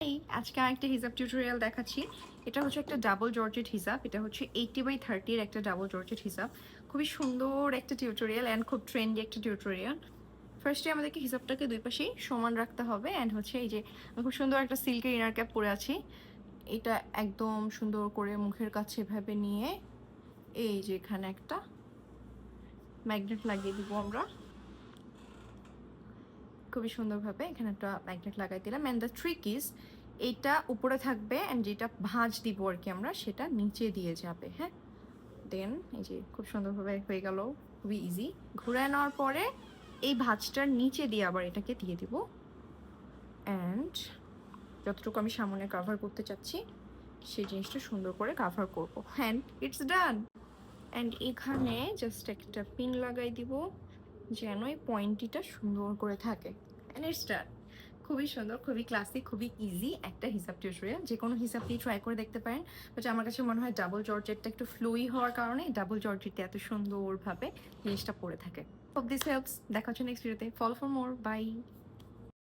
এই আজকে আরেকটা হিজাব টিউটোরিয়াল দেখাচ্ছি। এটা হচ্ছে একটা ডাবল জর্জেট হিজাব। এটা হচ্ছে 80/30 এর একটা ডাবল জর্জেট হিজাব। খুবই সুন্দর একটা টিউটোরিয়াল অ্যান্ড খুব ট্রেন্ডি একটা টিউটোরিয়াল। ফার্স্টে আমাদেরকে হিজাবটাকে দুই পাশেই সমান রাখতে হবে অ্যান্ড হচ্ছে এই যে আমি খুব সুন্দর একটা সিল্কের ইনার ক্যাপ পরে আছি। এটা একদম সুন্দর করে মুখের কাছে এভাবে নিয়ে এই যে এখানে একটা ম্যাগনেট লাগিয়ে দিব আমরা। খুবই সুন্দরভাবে এখানে একটা ম্যাগনেট লাগাই দিলাম অ্যান্ড দ্য ট্রিক ইজ এইটা উপরে থাকবে অ্যান্ড যেটা ভাঁজ দিব আর কি আমরা সেটা নিচে দিয়ে যাবে। হ্যাঁ, দেন এই যে খুব সুন্দরভাবে হয়ে গেল, খুবই ইজি। ঘুরে নেওয়ার পরে এই ভাঁজটার নিচে দিয়ে আবার এটাকে দিয়ে দিব অ্যান্ড যতটুকু আমি সামনে কাভার করতে চাচ্ছি সেই জিনিসটা সুন্দর করে কাভার করবো অ্যান্ড ইটস ডান। অ্যান্ড এখানে জাস্ট একটা পিন লাগাই দিব যেন এই পয়েন্টটিটা সুন্দর করে থাকে অ্যান্ড ইটস ডান। খুবই সুন্দর, খুবই ক্লাসিক, খুবই ইজি একটা হিসাব টিউটোরিয়াল। যে কোনো হিসাব দিয়ে ট্রাই করে দেখতে পারেন, বাট আমার কাছে মনে হয় ডাবল জর্জেটটা একটু ফ্লুই হওয়ার কারণে ডাবল জর্জেটটা এত সুন্দরভাবে জিনিসটা পড়ে থাকে। Hope this helps. দেখা হচ্ছে নেক্সট ভিডিওতে। Follow for more. বাই।